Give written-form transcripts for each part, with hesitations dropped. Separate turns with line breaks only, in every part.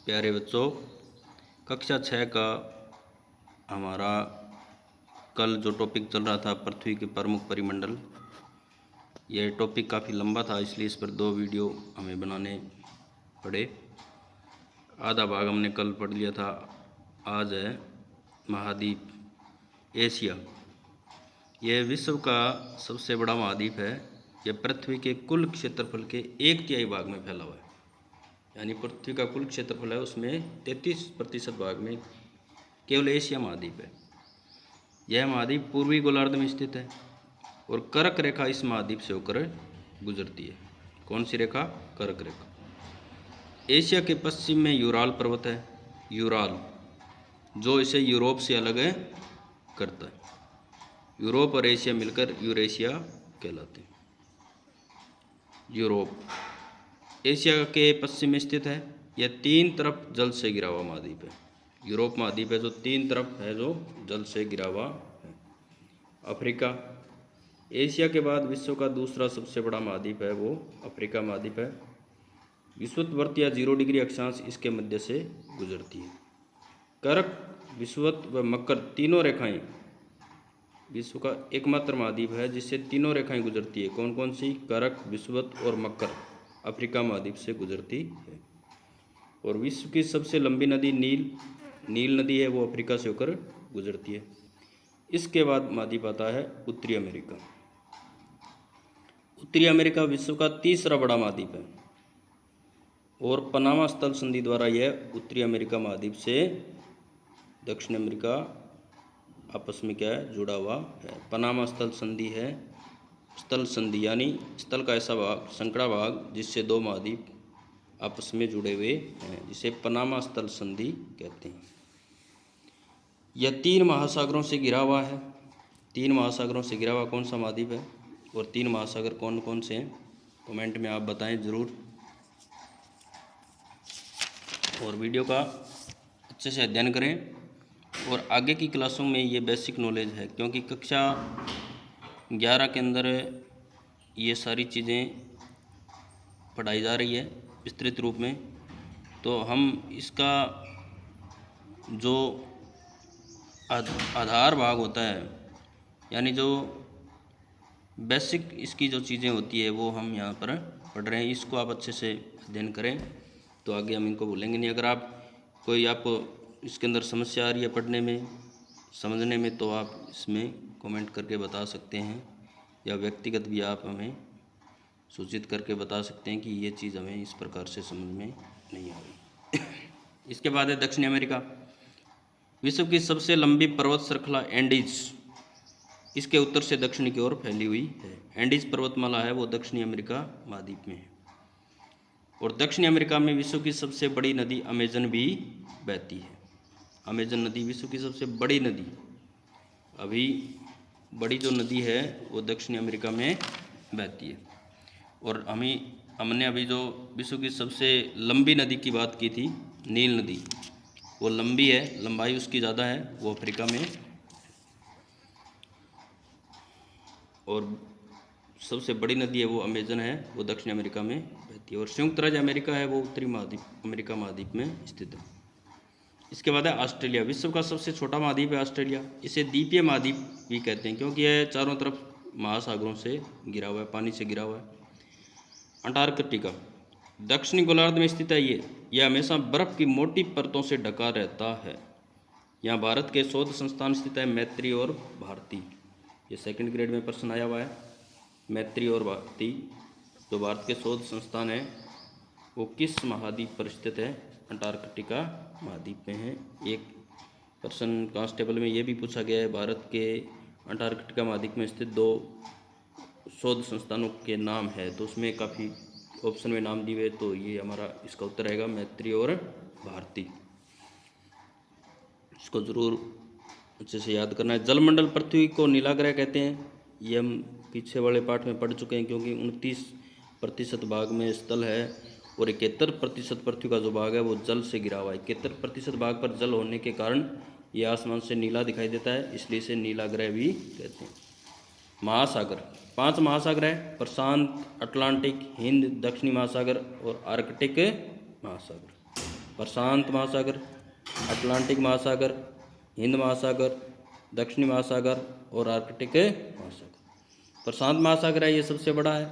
प्यारे बच्चों, कक्षा 6 का हमारा कल जो टॉपिक चल रहा था पृथ्वी के प्रमुख परिमंडल, यह टॉपिक काफ़ी लंबा था, इसलिए इस पर 2 वीडियो हमें बनाने पड़े। आधा भाग हमने कल पढ़ लिया था। आज है महाद्वीप एशिया। यह विश्व का सबसे बड़ा महाद्वीप है। यह पृथ्वी के कुल क्षेत्रफल के 1/3 भाग में फैला हुआ है। यानी पृथ्वी का कुल क्षेत्रफल है, उसमें 33% भाग में केवल एशिया महाद्वीप है। यह महाद्वीप पूर्वी गोलार्ध में स्थित है और कर्क रेखा इस महाद्वीप से होकर गुजरती है। कौन सी रेखा? कर्क रेखा। एशिया के पश्चिम में यूराल पर्वत है, यूराल, जो इसे यूरोप से अलग करता है। यूरोप और एशिया मिलकर यूरेशिया कहलाते हैं। यूरोप एशिया के पश्चिम में स्थित है। यह 3 तरफ जल से घिरा हुआ महाद्वीप है। यूरोप महाद्वीप है जो 3 तरफ है, जो जल से घिरा हुआ है। अफ्रीका एशिया के बाद विश्व का दूसरा सबसे बड़ा महाद्वीप है, वो अफ्रीका महाद्वीप है। विषुवत या 0 डिग्री अक्षांश इसके मध्य से गुजरती है। कर्क, विषुवत व मकर तीनों रेखाएं विश्व का एकमात्र महाद्वीप है जिससे तीनों रेखाएं गुजरती है। कौन कौन सी? कर्क, विषुवत और मकर अफ्रीका महाद्वीप से गुजरती है। और विश्व की सबसे लंबी नदी नील नदी है, वो अफ्रीका से होकर गुजरती है। इसके बाद महाद्वीप आता है उत्तरी अमेरिका। उत्तरी अमेरिका विश्व का तीसरा बड़ा महाद्वीप है और पनामा स्थल संधि द्वारा यह उत्तरी अमेरिका महाद्वीप से दक्षिण अमेरिका आपस में क्या है? जुड़ा हुआ है। पनामा स्थल संधि है, स्थल संधि यानी स्थल का ऐसा भाग, संकड़ा भाग, जिससे 2 महाद्वीप आपस में जुड़े हुए हैं, जिसे पनामा स्थल संधि कहते हैं। यह 3 महासागरों से घिरा हुआ है। 3 महासागरों से घिरा हुआ कौन सा महाद्वीप है? और 3 महासागर कौन कौन से हैं? कमेंट में आप बताएं ज़रूर। और वीडियो का अच्छे से अध्ययन करें और आगे की क्लासों में ये बेसिक नॉलेज है, क्योंकि कक्षा 11 के अंदर ये सारी चीज़ें पढ़ाई जा रही है विस्तृत रूप में। तो हम इसका जो आधार भाग होता है, यानी जो बेसिक इसकी जो चीज़ें होती है, वो हम यहाँ पर पढ़ रहे हैं। इसको आप अच्छे से अध्ययन करें तो आगे हम इनको भूलेंगे नहीं। अगर आपको इसके अंदर समस्या आ रही है पढ़ने में, समझने में, तो आप इसमें कमेंट करके बता सकते हैं, या व्यक्तिगत भी आप हमें सूचित करके बता सकते हैं कि ये चीज़ हमें इस प्रकार से समझ में नहीं आ रही। इसके बाद है दक्षिण अमेरिका। विश्व की सबसे लंबी पर्वत श्रृंखला एंडीज इसके उत्तर से दक्षिण की ओर फैली हुई है। एंडीज पर्वतमाला है, वो दक्षिणी अमेरिका महाद्वीप में है। और दक्षिणी अमेरिका में विश्व की सबसे बड़ी नदी अमेजन भी बहती है। अमेजन नदी विश्व की सबसे बड़ी नदी, अभी बड़ी जो नदी है वो दक्षिणी अमेरिका में बहती है। और हमने अभी जो विश्व की सबसे लंबी नदी की बात की थी, नील नदी, वो लंबी है, लंबाई उसकी ज़्यादा है, वो अफ्रीका में। और सबसे बड़ी नदी है वो अमेजन है, वो दक्षिण अमेरिका में बहती है। और संयुक्त राज्य अमेरिका है, वो उत्तरी अमेरिका महाद्वीप में स्थित है। इसके बाद है ऑस्ट्रेलिया। विश्व का सबसे छोटा महाद्वीप है ऑस्ट्रेलिया। इसे द्वीपीय महाद्वीप भी कहते हैं, क्योंकि यह चारों तरफ महासागरों से घिरा हुआ है, पानी से घिरा हुआ है। अंटार्कटिका दक्षिणी गोलार्ध में स्थित है। यह हमेशा बर्फ़ की मोटी परतों से ढका रहता है। यहाँ भारत के शोध संस्थान स्थित है, मैत्री और भारती। ये 2nd ग्रेड में प्रश्न आया हुआ है। मैत्री और भारती जो भारत के शोध संस्थान है, वो किस महाद्वीप पर स्थित है? अंटार्कटिका महाद्वीप में है। एक प्रश्न कांस्टेबल में ये भी पूछा गया है, भारत के अंटार्कटिका महाद्वीप में स्थित 2 शोध संस्थानों के नाम है, तो उसमें काफ़ी ऑप्शन में नाम दिए हुए, तो ये हमारा इसका उत्तर रहेगा मैत्री और भारती। इसको ज़रूर अच्छे से याद करना है। जलमंडल पृथ्वी को नीला ग्रह कहते हैं। ये हम पीछे वाले पाठ में पढ़ चुके हैं, क्योंकि 29% भाग में स्थल है और 71% पृथ्वी का जो भाग है वो जल से घिरा हुआ है। 71% भाग पर जल होने के कारण ये आसमान से नीला दिखाई देता है, इसलिए इसे नीला ग्रह भी कहते हैं। महासागर 5 महासागर है, प्रशांत, अटलांटिक, हिंद, दक्षिणी महासागर और आर्कटिक महासागर। प्रशांत महासागर, अटलांटिक महासागर, हिंद महासागर, दक्षिणी महासागर और आर्कटिक महासागर। प्रशांत महासागर है, ये सबसे बड़ा है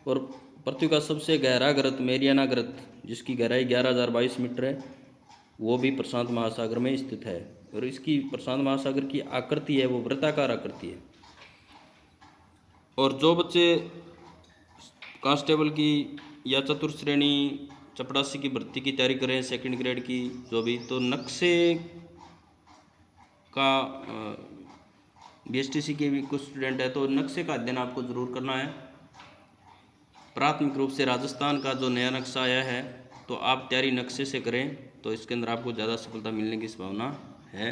और पृथ्वी का सबसे गहरा गर्त मेरियाना गर्त, जिसकी गहराई 11,022 मीटर है, वो भी प्रशांत महासागर में स्थित है। और इसकी प्रशांत महासागर की आकृति है वो वृत्ताकार आकृति है। और जो बच्चे कांस्टेबल की या चतुर्थ श्रेणी चपरासी की भर्ती की तैयारी करें, सेकंड ग्रेड की जो भी, तो नक्शे का बीएसटीसी के भी कुछ स्टूडेंट है तो नक्शे का अध्ययन आपको ज़रूर करना है। प्राथमिक रूप से राजस्थान का जो नया नक्शा आया है तो आप तैयारी नक्शे से करें तो इसके अंदर आपको ज़्यादा सफलता मिलने की संभावना है।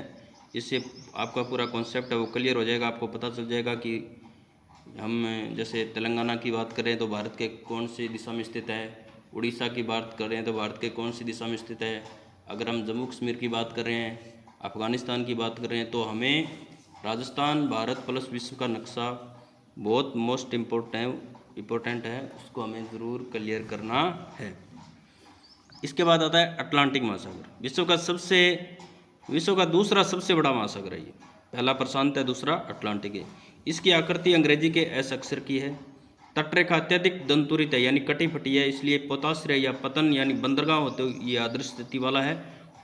इससे आपका पूरा कॉन्सेप्ट है वो क्लियर हो जाएगा, आपको पता चल जाएगा कि हम जैसे तेलंगाना की बात करें तो भारत के कौन सी दिशा में स्थित है, उड़ीसा की बात करें तो भारत के कौन सी दिशा में स्थित है, अगर हम जम्मू कश्मीर की बात कर रहे हैं, अफ़गानिस्तान की बात कर रहे हैं, तो हमें राजस्थान भारत प्लस विश्व का नक्शा बहुत मोस्ट इम्पोर्टेंट है, उसको हमें ज़रूर क्लियर करना है। इसके बाद आता है अटलांटिक महासागर, विश्व का दूसरा सबसे बड़ा महासागर है ये। पहला प्रशांत है, दूसरा अटलांटिक है। इसकी आकृति अंग्रेजी के एस अक्षर की है। तटरेखा अत्यधिक दंतुरित है यानी कटी फटी है, इसलिए पोताश्रय या पतन यानी बंदरगाह होते हुए ये आदर्श स्थिति वाला है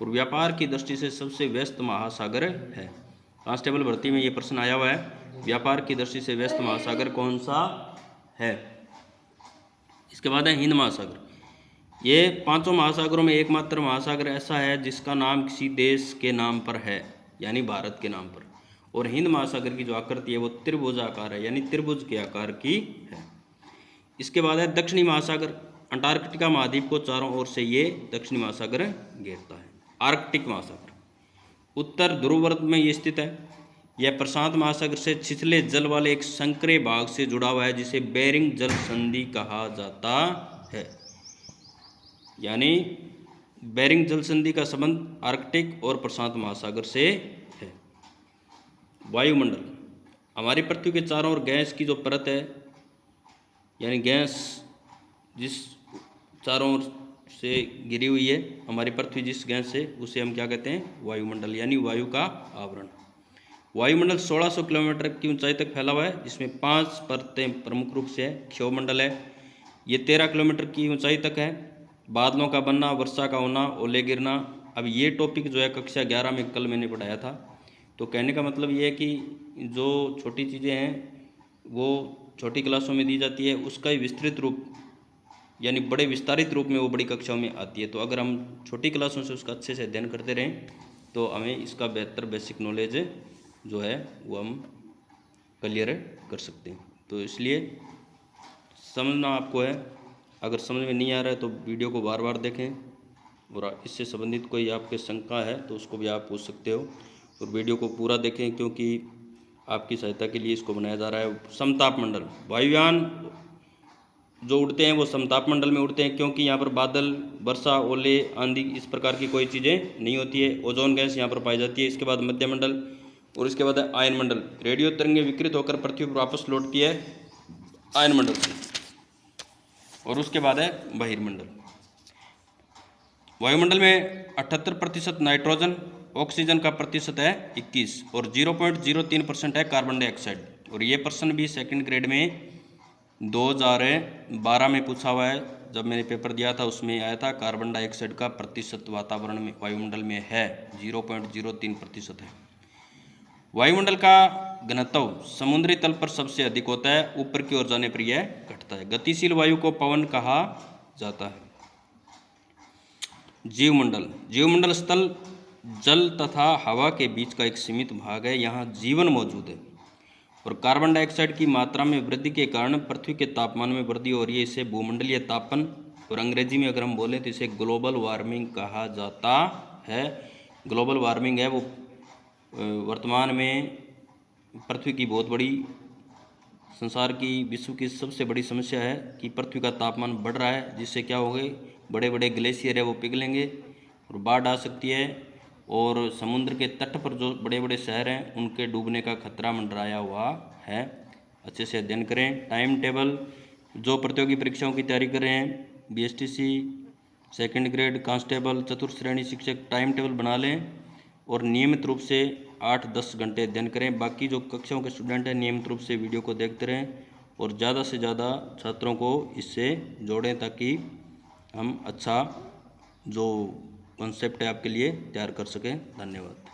और व्यापार की दृष्टि से सबसे व्यस्त महासागर है। कांस्टेबल भर्ती में ये प्रश्न आया हुआ है, व्यापार की दृष्टि से व्यस्त महासागर कौन सा है। इसके बाद है हिंद महासागर। ये पांचों महासागरों में एकमात्र महासागर ऐसा है जिसका नाम किसी देश के नाम पर है यानी भारत के नाम पर। और हिंद महासागर की जो आकृति है वो त्रिभुजाकार है यानी त्रिभुज के आकार की है। इसके बाद है दक्षिणी महासागर। अंटार्कटिका महाद्वीप को चारों ओर से ये दक्षिणी महासागर घेरता है। आर्कटिक महासागर उत्तर ध्रुव में ये स्थित है। यह प्रशांत महासागर से छिछले जल वाले एक संकरे भाग से जुड़ा हुआ है जिसे बेरिंग जल संधि कहा जाता है। यानी बेरिंग जल संधि का संबंध आर्कटिक और प्रशांत महासागर से है। वायुमंडल, हमारी पृथ्वी के चारों ओर गैस की जो परत है यानी गैस जिस चारों ओर से घिरी हुई है हमारी पृथ्वी जिस गैस से, उसे हम क्या कहते हैं, वायुमंडल यानी वायु का आवरण। वायुमंडल 1600 किलोमीटर की ऊंचाई तक फैला हुआ है, जिसमें 5 परतें प्रमुख रूप से है। क्षोभमंडल है, ये 13 किलोमीटर की ऊंचाई तक है। बादलों का बनना, वर्षा का होना, ओले गिरना। अब ये टॉपिक जो है कक्षा 11 में कल मैंने पढ़ाया था। तो कहने का मतलब ये है कि जो छोटी चीज़ें हैं वो छोटी क्लासों में दी जाती है, उसका ही विस्तृत रूप यानी बड़े विस्तारित रूप में वो बड़ी कक्षाओं में आती है। तो अगर हम छोटी क्लासों से उसका अच्छे से अध्ययन करते रहें तो हमें इसका बेहतर बेसिक नॉलेज जो है वो हम क्लियर कर सकते हैं। तो इसलिए समझना आपको है, अगर समझ में नहीं आ रहा है तो वीडियो को बार बार देखें और इससे संबंधित कोई आपके शंका है तो उसको भी आप पूछ सकते हो। और वीडियो को पूरा देखें क्योंकि आपकी सहायता के लिए इसको बनाया जा रहा है। समताप मंडल, वायुयान जो उड़ते हैं वो समताप मंडल में उड़ते हैं क्योंकि यहाँ पर बादल, वर्षा, ओले, आंधी इस प्रकार की कोई चीज़ें नहीं होती है। ओजोन गैस यहाँ पर पाई जाती है। इसके बाद मध्यमंडल और इसके बाद है आयन मंडल। रेडियो तरंगें विकृत होकर पृथ्वी पर वापस लौटती है आयन मंडल से। और उसके बाद है बहिर्मंडल। वायुमंडल में 78% नाइट्रोजन, ऑक्सीजन का प्रतिशत है 21 और 0.03% है कार्बन डाइऑक्साइड। और ये प्रश्न भी सेकंड ग्रेड में 2012 में पूछा हुआ है, जब मैंने पेपर दिया था उसमें आया था। कार्बन डाइऑक्साइड का प्रतिशत वातावरण में वायुमंडल में है 0.03% है। वायुमंडल का घनत्व समुद्री तल पर सबसे अधिक होता है, ऊपर की ओर जाने पर यह घटता है। गतिशील वायु को पवन कहा जाता है। जीवमंडल स्थल, जल तथा हवा के बीच का एक सीमित भाग है, यहाँ जीवन मौजूद है। और कार्बन डाइऑक्साइड की मात्रा में वृद्धि के कारण पृथ्वी के तापमान में वृद्धि हो रही है, इसे भूमंडलीय तापन और अंग्रेजी में अगर हम बोलें तो इसे ग्लोबल वार्मिंग कहा जाता है। ग्लोबल वार्मिंग है वो वर्तमान में पृथ्वी की बहुत बड़ी, संसार की, विश्व की सबसे बड़ी समस्या है कि पृथ्वी का तापमान बढ़ रहा है, जिससे क्या हो गए, बड़े बड़े ग्लेशियर है वो पिघलेंगे और बाढ़ आ सकती है। और समुद्र के तट पर जो बड़े बड़े शहर हैं उनके डूबने का खतरा मंडराया हुआ है। अच्छे से अध्ययन करें। टाइम टेबल, जो प्रतियोगी परीक्षाओं की तैयारी कर रहे हैं, बीएसटीसी, सेकंड ग्रेड कांस्टेबल चतुर्थ श्रेणी शिक्षक टाइम टेबल बना लें और नियमित रूप से 8-10 घंटे अध्ययन करें। बाकी जो कक्षाओं के स्टूडेंट हैं नियमित रूप से वीडियो को देखते रहें और ज़्यादा से ज़्यादा छात्रों को इससे जोड़ें ताकि हम अच्छा जो कॉन्सेप्ट है आपके लिए तैयार कर सकें। धन्यवाद।